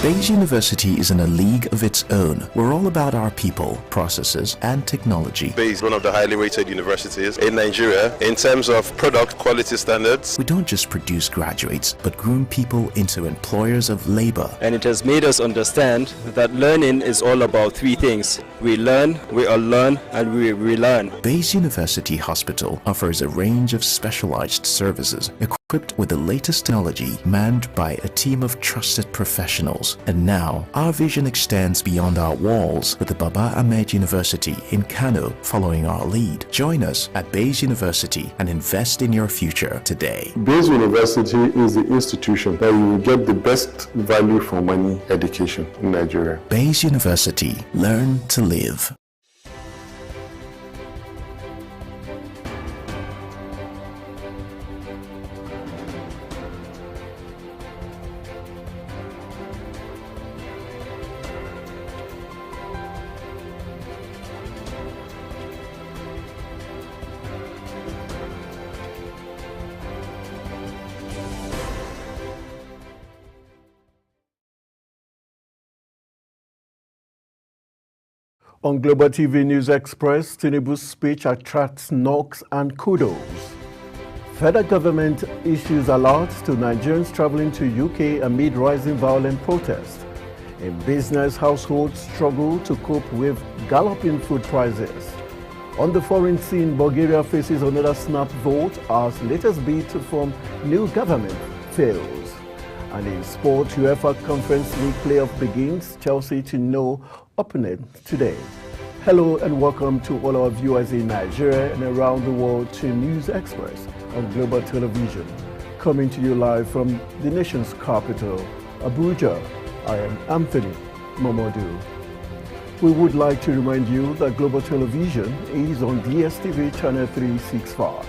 Bayes University is in a league of its own. We're all about our people, processes, and technology. Bayes is one of the highly rated universities in Nigeria in terms of product quality standards. We don't just produce graduates, but groom people into employers of labor. And it has made us understand that learning is all about three things. We learn, we unlearn, and we relearn. Bayes University Hospital offers a range of specialized services equipped with the latest technology, manned by a team of trusted professionals. And now, our vision extends beyond our walls with the Baba Ahmed University in Kano following our lead. Join us at Bayes University and invest in your future today. Bayes University is the institution that you will get the best value for money education in Nigeria. Bayes University. Learn to live. On Global TV News Express, Tinubu's speech attracts knocks and kudos. Federal government issues alerts to Nigerians traveling to UK amid rising violent protests. In business, households struggle to cope with galloping food prices. On the foreign scene, Bulgaria faces another snap vote as latest bid to form new government fails. And in sport, UEFA Conference League playoff begins. Chelsea to no opponent today. Hello and welcome to all our viewers in Nigeria and around the world to News Express on Global Television. Coming to you live from the nation's capital, Abuja. I am Anthony Momodu. We would like to remind you that Global Television is on DSTV channel 365.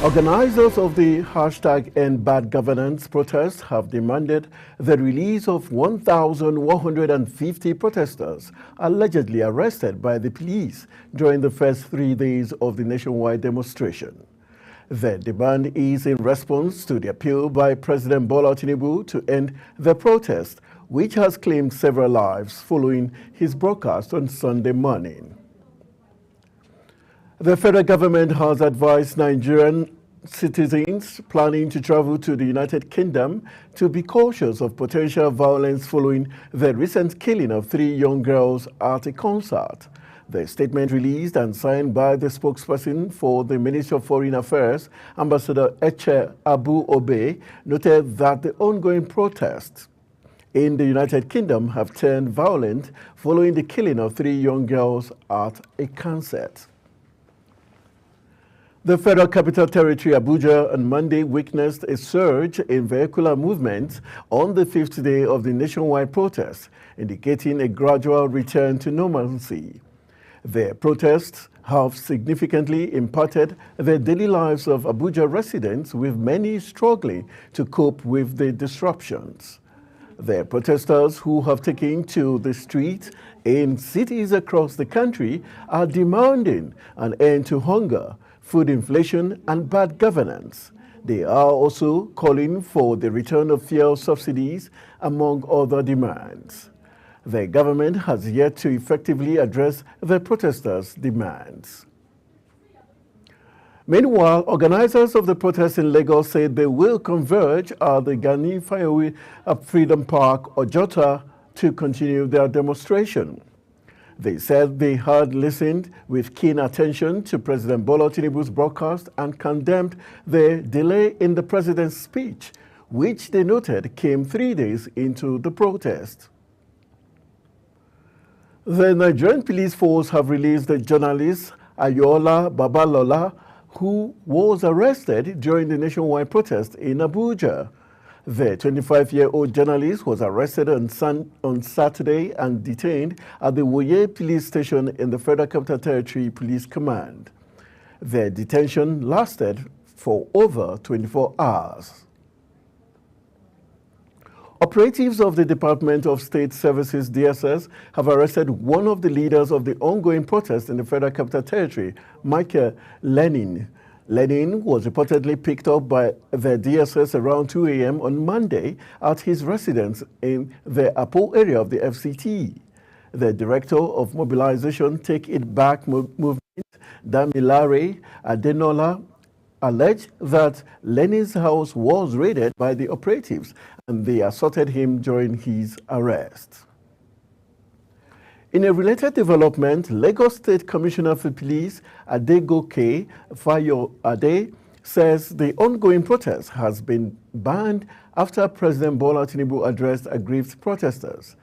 Organizers of the #EndBadGovernance protest have demanded the release of 1,150 protesters allegedly arrested by the police during the first 3 days of the nationwide demonstration. The demand is in response to the appeal by President Bola Tinubu to end the protest, which has claimed several lives following his broadcast on Sunday morning. The federal government has advised Nigerian citizens planning to travel to the United Kingdom to be cautious of potential violence following the recent killing of 3 young girls at a concert. The statement released and signed by the spokesperson for the Ministry of Foreign Affairs, Ambassador Eche Abu Obe, noted that the ongoing protests in the United Kingdom have turned violent following the killing of 3 young girls at a concert. The Federal Capital Territory, Abuja, on Monday witnessed a surge in vehicular movement on the 5th day of the nationwide protest, indicating a gradual return to normalcy. The protests have significantly impacted the daily lives of Abuja residents, with many struggling to cope with the disruptions. The protesters, who have taken to the street in cities across the country, are demanding an end to hunger, food inflation, and bad governance. They are also calling for the return of fuel subsidies, among other demands. The government has yet to effectively address the protesters' demands. Meanwhile, organizers of the protest in Lagos said they will converge at the Gani Fawehinmi Freedom Park, Ojota, to continue their demonstration. They said they had listened with keen attention to President Bola Tinubu's broadcast and condemned the delay in the president's speech, which they noted came 3 days into the protest. The Nigerian police force have released the journalist Ayola Babalola, who was arrested during the nationwide protest in Abuja. The 25-year-old journalist was arrested on Saturday and detained at the Woye police station in the Federal Capital Territory Police Command. The detention lasted for over 24 hours. Operatives of the Department of State Services, DSS, have arrested one of the leaders of the ongoing protest in the Federal Capital Territory, Michael Lenin. Lenin was reportedly picked up by the DSS around 2 a.m. on Monday at his residence in the Apo area of the FCT. The director of mobilization Take It Back movement, Damilare Adenola, alleged that Lenin's house was raided by the operatives and they assaulted him during his arrest. In a related development, Lagos State Commissioner for Police Adegoke Fayo-Ade says the ongoing protest has been banned after President Bola Tinubu addressed aggrieved protesters.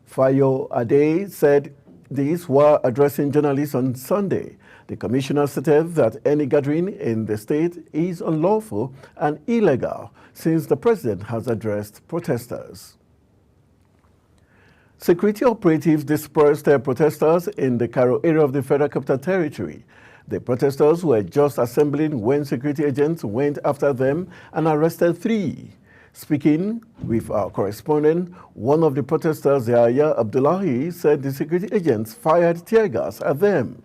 Fayo-Ade said this while addressing journalists on Sunday. The commissioner stated that any gathering in the state is unlawful and illegal since the president has addressed protesters. Security operatives dispersed their protesters in the Cairo area of the Federal Capital Territory. The protesters were just assembling when security agents went after them and arrested 3. Speaking with our correspondent, one of the protesters, Yahya Abdullahi, said the security agents fired tear gas at them.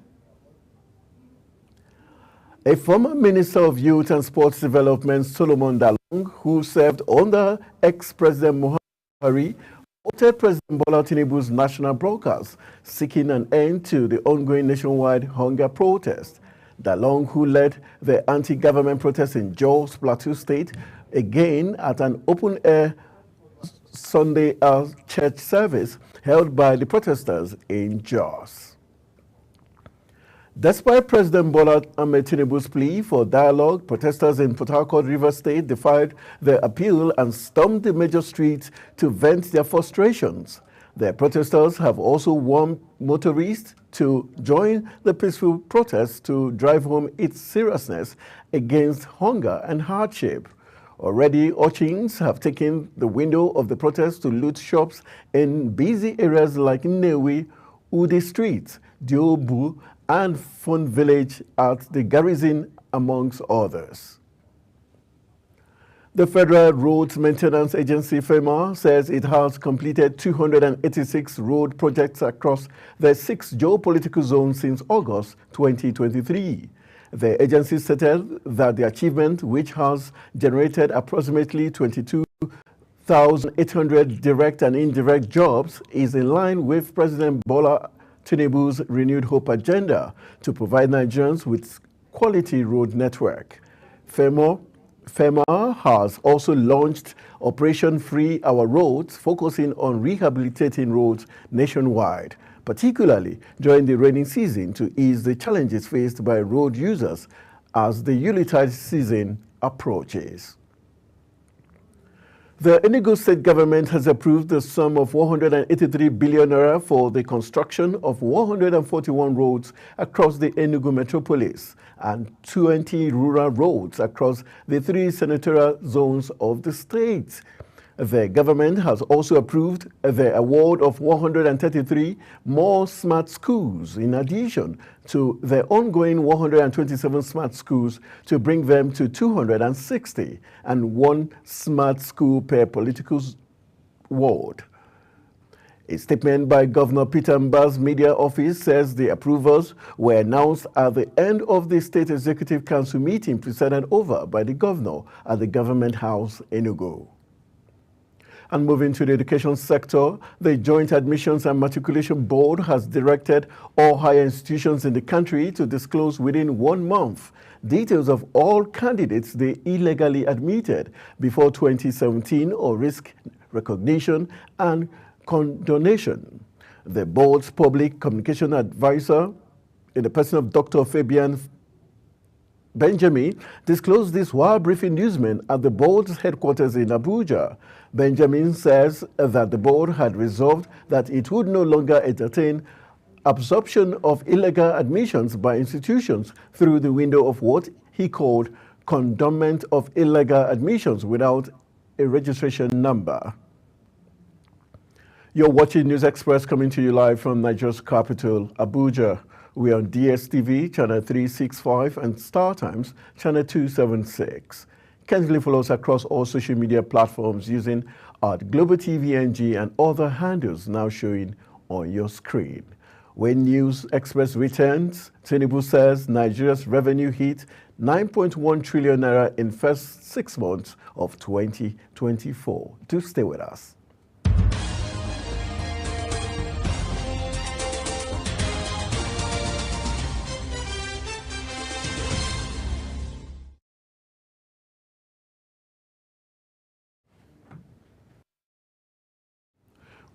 A former Minister of Youth and Sports Development, Solomon Dalung, who served under ex-President Muhammadu Buhari, quoted President Bola Tinubu's national broadcast, seeking an end to the ongoing nationwide hunger protest. Dalung, who led the anti-government protest in Jos Plateau State, again at an open-air Sunday church service held by the protesters in Jos. Despite President Bola Ahmed Tinubu's plea for dialogue, protesters in Port Harcourt, Rivers State defied the appeal and stormed the major streets to vent their frustrations. The protesters have also warned motorists to join the peaceful protest to drive home its seriousness against hunger and hardship. Already, urchins have taken the window of the protest to loot shops in busy areas like Nnewi, Ude Street, Diobu, and Fun Village at the Garrison, amongst others. The Federal Roads Maintenance Agency, FEMA, says it has completed 286 road projects across the 6 geopolitical zones since August 2023. The agency stated that the achievement, which has generated approximately 22,800 direct and indirect jobs, is in line with President Bola Tinubu's renewed hope agenda to provide Nigerians with quality road network. FEMA has also launched Operation Free Our Roads, focusing on rehabilitating roads nationwide, particularly during the rainy season, to ease the challenges faced by road users as the Yuletide season approaches. The Enugu State government has approved the sum of 183 billion naira for the construction of 141 roads across the Enugu metropolis and 20 rural roads across the 3 senatorial zones of the state. The government has also approved the award of 133 more smart schools in addition to the ongoing 127 smart schools to bring them to 260 and 1 smart school per political ward. A statement by Governor Peter Mbah's media office says the approvals were announced at the end of the State Executive Council meeting presided over by the governor at the Government House, Enugu. And moving to the education sector, the Joint Admissions and Matriculation Board has directed all higher institutions in the country to disclose within 1 month details of all candidates they illegally admitted before 2017 or risk recognition and condonation. The board's public communication advisor, in the person of Dr. Fabian Benjamin, disclosed this while briefing newsmen at the board's headquarters in Abuja. Benjamin says that the board had resolved that it would no longer entertain absorption of illegal admissions by institutions through the window of what he called condonment of illegal admissions without a registration number. You're watching News Express, coming to you live from Nigeria's capital, Abuja. We're on DSTV, channel 365, and StarTimes, channel 276. Kindly follow us across all social media platforms using Global TV NG and other handles now showing on your screen. When News Express returns, Tinubu says Nigeria's revenue hit 9.1 trillion naira in first 6 months of 2024. Do stay with us.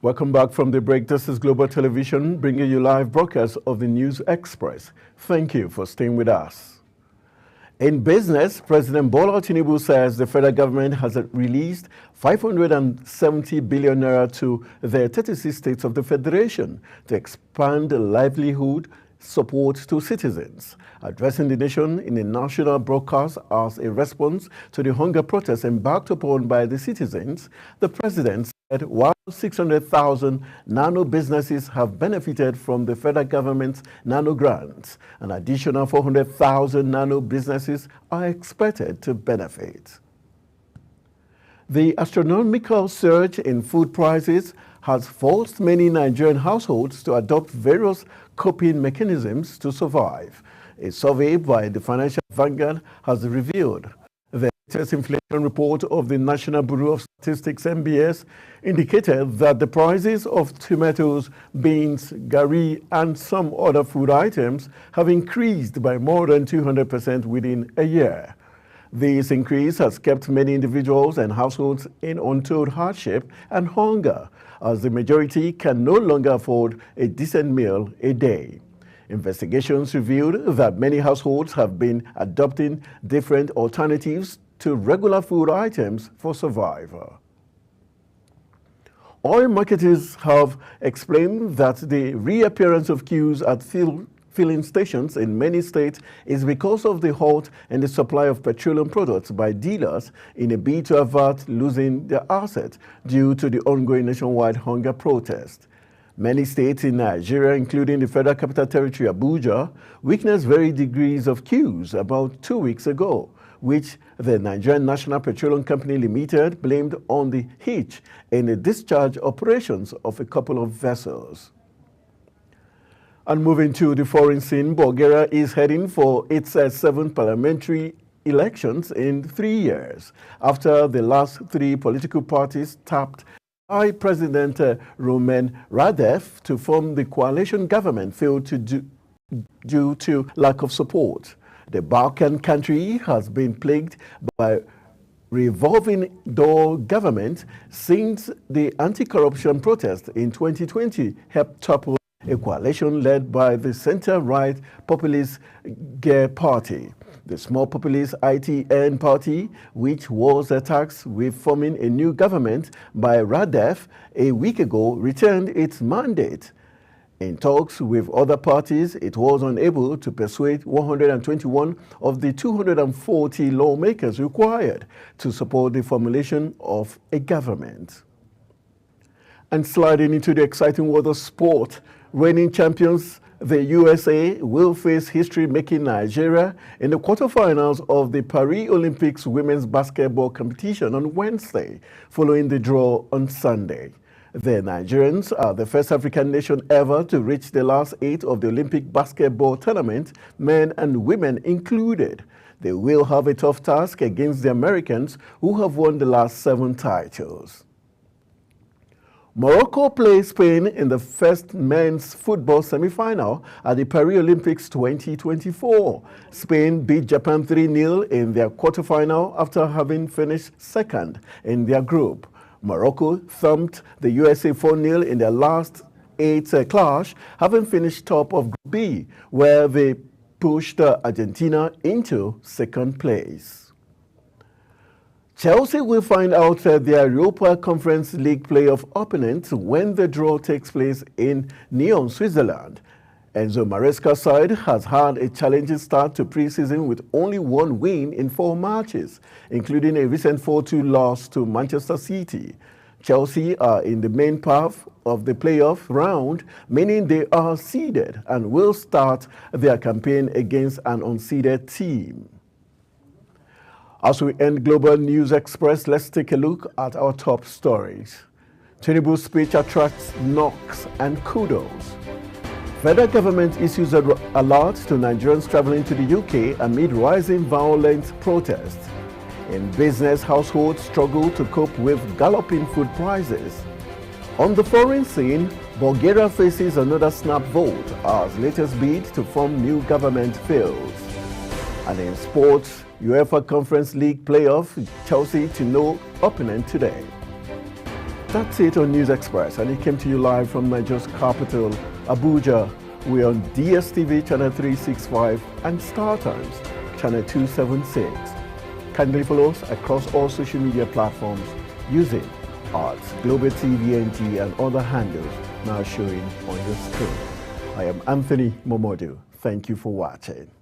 Welcome back from the break. This is Global Television, bringing you live broadcasts of the News Express. Thank you for staying with us. In business, President Bola Tinubu says the federal government has released 570 billion naira to the 36 states of the federation to expand livelihood support to citizens. Addressing the nation in a national broadcast as a response to the hunger protests embarked upon by the citizens, the president said while 600,000 nano businesses have benefited from the federal government's nano grants, an additional 400,000 nano businesses are expected to benefit. The astronomical surge in food prices has forced many Nigerian households to adopt various coping mechanisms to survive. A survey by the Financial Vanguard has revealed the latest inflation report of the National Bureau of Statistics (NBS) indicated that the prices of tomatoes, beans, garri, and some other food items have increased by more than 200% within a year. This increase has kept many individuals and households in untold hardship and hunger, as the majority can no longer afford a decent meal a day. Investigations revealed that many households have been adopting different alternatives to regular food items for survival. Oil marketers have explained that the reappearance of queues at filling stations in many states is because of the halt in the supply of petroleum products by dealers in a bid to avert losing their assets due to the ongoing nationwide hunger protest. Many states in Nigeria, including the Federal Capital Territory Abuja, witnessed varied degrees of queues about 2 weeks ago, which the Nigerian National Petroleum Company Limited blamed on the hitch in the discharge operations of a couple of vessels. And moving to the foreign scene, Bulgaria is heading for its 7th parliamentary elections in 3 years, after the last 3 political parties tapped by President Rumen Radev to form the coalition government failed to due to lack of support. The Balkan country has been plagued by revolving door government since the anti-corruption protest in 2020 helped topple a coalition led by the center-right populist GER party. The small populist ITN party, which was tasked with forming a new government by Radev a week ago, returned its mandate. In talks with other parties, it was unable to persuade 121 of the 240 lawmakers required to support the formulation of a government. And sliding into the exciting world of sport, reigning champions, the USA will face history-making Nigeria in the quarterfinals of the Paris Olympics women's basketball competition on Wednesday, following the draw on Sunday. The Nigerians are the first African nation ever to reach the last 8 of the Olympic basketball tournament, men and women included. They will have a tough task against the Americans, who have won the last 7 titles. Morocco plays Spain in the first men's football semi-final at the Paris Olympics 2024. Spain beat Japan 3-0 in their quarterfinal after having finished second in their group. Morocco thumped the USA 4-0 in their last 8 clash, having finished top of Group B, where they pushed Argentina into second place. Chelsea will find out their Europa Conference League playoff opponents when the draw takes place in Nyon, Switzerland. Enzo Maresca's side has had a challenging start to pre-season with only 1 win in 4 matches, including a recent 4-2 loss to Manchester City. Chelsea are in the main path of the playoff round, meaning they are seeded and will start their campaign against an unseeded team. As we end Global News Express, let's take a look at our top stories. Tinubu's speech attracts knocks and kudos. Federal government issues alerts to Nigerians traveling to the UK amid rising violent protests. In business, households struggle to cope with galloping food prices. On the foreign scene, Bulgaria faces another snap vote as latest bid to form new government fails. And in sports, UEFA Conference League playoff, Chelsea to no opponent today. That's it on News Express, and it came to you live from Nigeria's capital, Abuja. We're on DSTV channel 365 and Star Times channel 276. Kindly follow us across all social media platforms using Global TVNG and other handles now showing on your screen. I am Anthony Momodu. Thank you for watching.